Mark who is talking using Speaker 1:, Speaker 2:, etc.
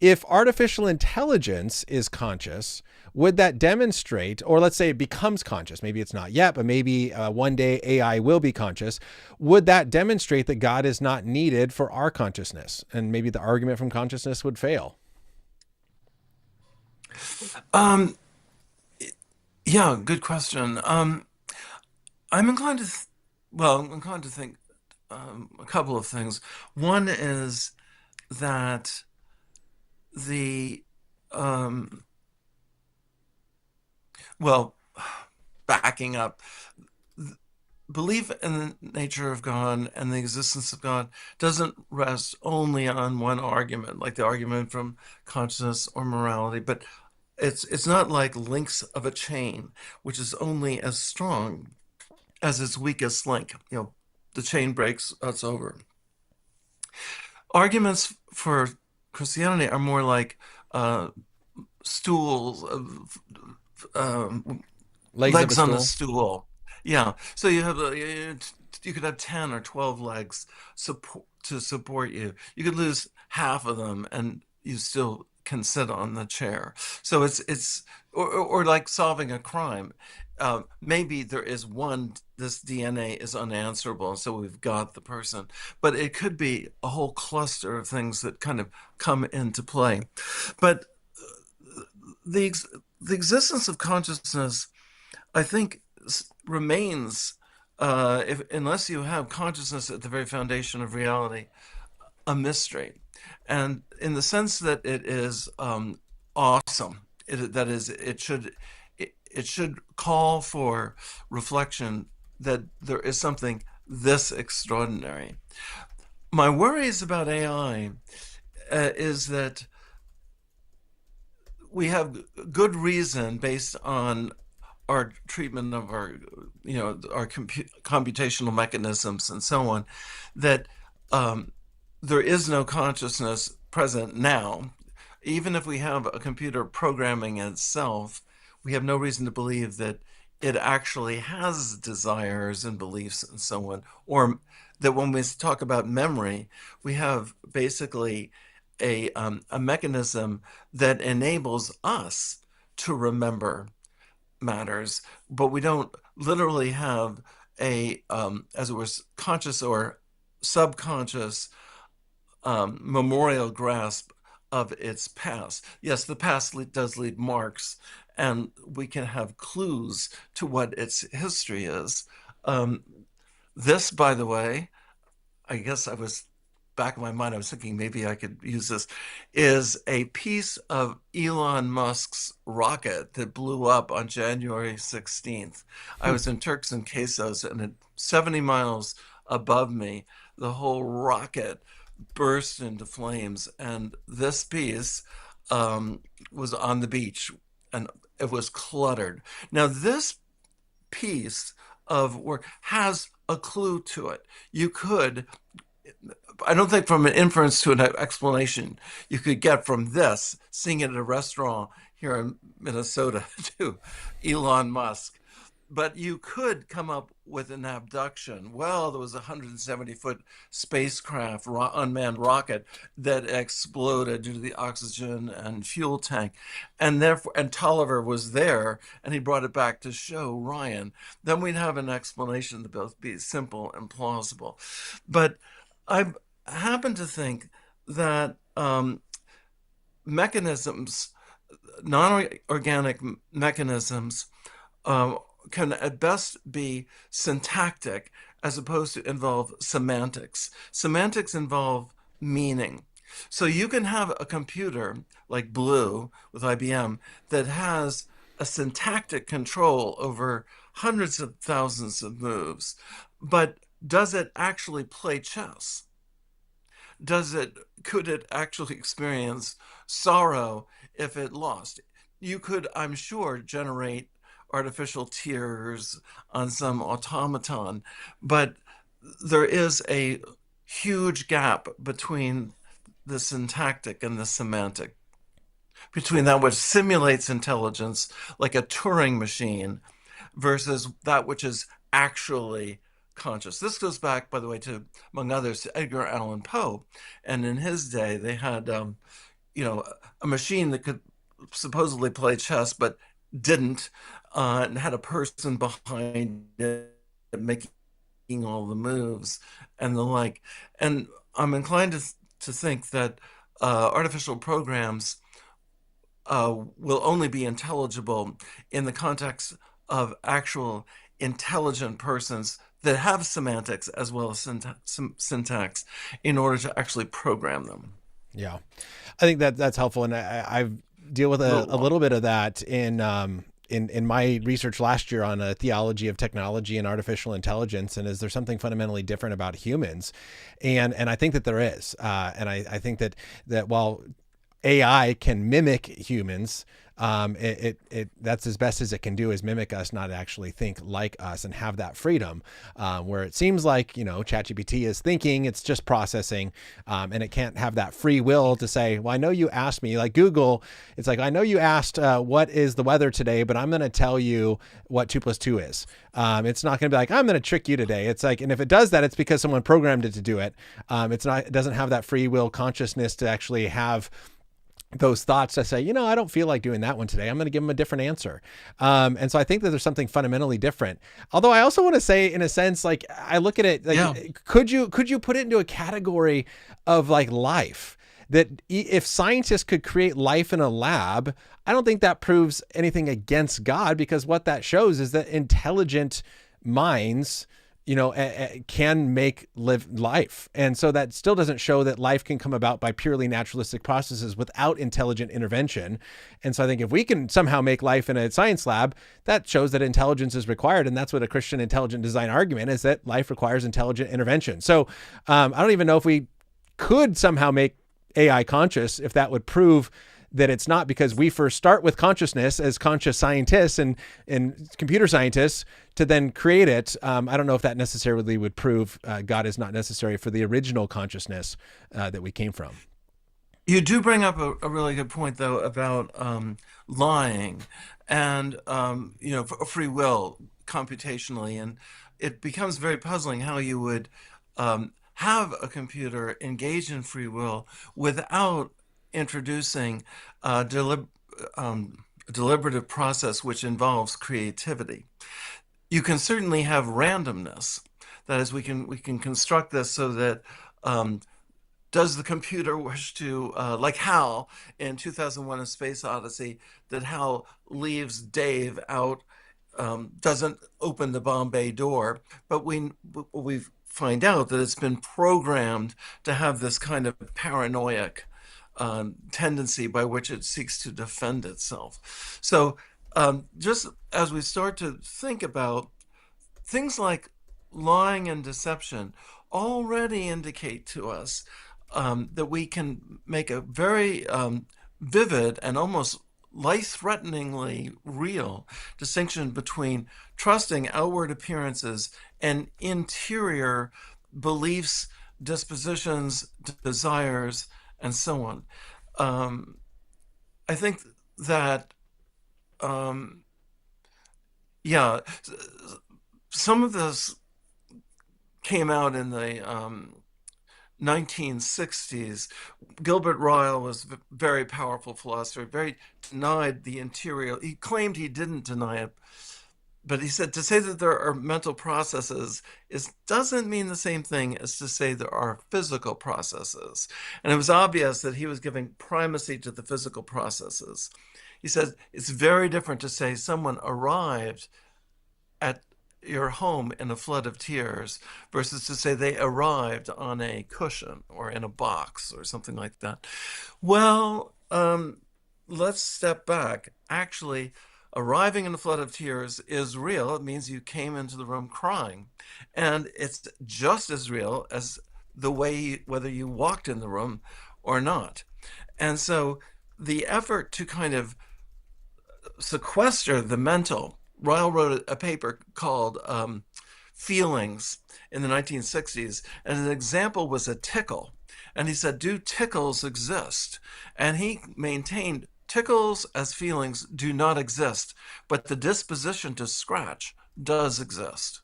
Speaker 1: if artificial intelligence is conscious, would that demonstrate, or let's say it becomes conscious, maybe it's not yet, but maybe one day AI will be conscious, would that demonstrate that God is not needed for our consciousness? And maybe the argument from consciousness would fail.
Speaker 2: Um, yeah, good question. I'm inclined to, I'm inclined to think a couple of things. One is that the, um, well, backing up, belief in the nature of God and the existence of God doesn't rest only on one argument, like the argument from consciousness or morality, but it's not like links of a chain, which is only as strong as its weakest link. The chain breaks, it's over. Arguments for Christianity are more like uh, stools,
Speaker 1: Legs of a
Speaker 2: legs on a
Speaker 1: stool.
Speaker 2: stool. Yeah. So you could have 10 or 12 legs to support you. You could lose half of them and you still can sit on the chair. So or like solving a crime. Maybe there is one, this DNA is unanswerable, so we've got the person. But it could be a whole cluster of things that kind of come into play. But the the existence of consciousness, I think, remains, if unless you have consciousness at the very foundation of reality, a mystery, and in the sense that it is awesome. That is, it should call for reflection that there is something this extraordinary. My worries about AI is that we have good reason based on our treatment of our computational mechanisms and so on, that um, there is no consciousness present now. Even if we have a computer programming itself, we have no reason to believe that it actually has desires and beliefs and so on, or that when we talk about memory, we have basically a mechanism that enables us to remember matters, but we don't literally have as it was, conscious or subconscious memorial grasp of its past. Yes, the past does leave marks, and we can have clues to what its history is. Um, this, by the way, I guess I was back in my mind, I was thinking maybe I could use this, is a piece of Elon Musk's rocket that blew up on January 16th. I was in Turks and Caicos, and at 70 miles above me, the whole rocket burst into flames. And this piece was on the beach, and it was cluttered. Now, this piece of work has a clue to it. You could, I don't think from an inference to an explanation, you could get from this, seeing it at a restaurant here in Minnesota, to Elon Musk. But you could come up with an abduction. Well, there was a 170-foot spacecraft, unmanned rocket that exploded due to the oxygen and fuel tank, and therefore, and Tolliver was there, and he brought it back to show Ryan. Then we'd have an explanation that both be simple and plausible. But I happen to think that mechanisms, non-organic mechanisms, um, can at best be syntactic as opposed to involve semantics. Semantics involve meaning. So you can have a computer like Blue with IBM that has a syntactic control over hundreds of thousands of moves, but does it actually play chess? Could it actually experience sorrow if it lost? You could, I'm sure, generate artificial tears on some automaton, but there is a huge gap between the syntactic and the semantic, between that which simulates intelligence like a Turing machine versus that which is actually conscious. This goes back, by the way, to, among others, to Edgar Allan Poe. And in his day, they had a machine that could supposedly play chess but didn't, and had a person behind it making all the moves and the like. And I'm inclined to think that artificial programs will only be intelligible in the context of actual intelligent persons that have semantics as well as syntax in order to actually program them.
Speaker 1: Yeah, I think that that's helpful, and I've deal with
Speaker 2: A little
Speaker 1: a
Speaker 2: long.
Speaker 1: little bit of that in my research last year on a theology of technology and artificial intelligence. And is there something fundamentally different about humans? And I think that there is, and I think that while AI can mimic humans, that's as best as it can do, is mimic us, not actually think like us and have that freedom. Where it seems like, ChatGPT is thinking, it's just processing, and it can't have that free will to say, well, I know you asked me, like Google. It's like, I know you asked, what is the weather today, but I'm going to tell you what 2 + 2 is. It's not going to be like, I'm going to trick you today. It's like, and if it does that, it's because someone programmed it to do it. It doesn't have that free will consciousness to actually have those thoughts to say, I don't feel like doing that one today. I'm going to give them a different answer. And so I think that there's something fundamentally different. Although I also want to say, in a sense, like, I look at it like,
Speaker 2: Yeah.
Speaker 1: could you put it into a category of like life? That if scientists could create life in a lab, I don't think that proves anything against God, because what that shows is that intelligent minds, can live life. And so that still doesn't show that life can come about by purely naturalistic processes without intelligent intervention. And so I think if we can somehow make life in a science lab, that shows that intelligence is required. And that's what a Christian intelligent design argument is, that life requires intelligent intervention. So I don't even know if we could somehow make AI conscious, if that would prove that it's not, because we first start with consciousness as conscious scientists and computer scientists to then create it. I don't know if that necessarily would prove God is not necessary for the original consciousness that we came from.
Speaker 2: You do bring up a really good point, though, about lying and free will computationally, and it becomes very puzzling how you would have a computer engage in free will without introducing a deliberative process which involves creativity. You can certainly have randomness. That is, we can construct this so that does the computer wish to, like Hal in 2001: A Space Odyssey, that Hal leaves Dave out, doesn't open the Bombay door, but we find out that it's been programmed to have this kind of paranoid tendency by which it seeks to defend itself. So just as we start to think about things like lying and deception, already indicate to us that we can make a very vivid and almost life-threateningly real distinction between trusting outward appearances and interior beliefs, dispositions, desires, and so on. I think that, um, yeah, some of this came out in the 1960s. Gilbert Ryle was a very powerful philosopher, very denied the interior. He claimed he didn't deny it, but he said to say that there are mental processes doesn't mean the same thing as to say there are physical processes. And it was obvious that he was giving primacy to the physical processes. He said it's very different to say someone arrived at your home in a flood of tears versus to say they arrived on a cushion or in a box or something like that. Well, let's step back. Actually, arriving in a flood of tears is real. It means you came into the room crying. And it's just as real as the way, whether you walked in the room or not. And so the effort to kind of sequester the mental, Ryle wrote a paper called Feelings in the 1960s, and an example was a tickle. And he said, do tickles exist? And he maintained tickles as feelings do not exist, but the disposition to scratch does exist.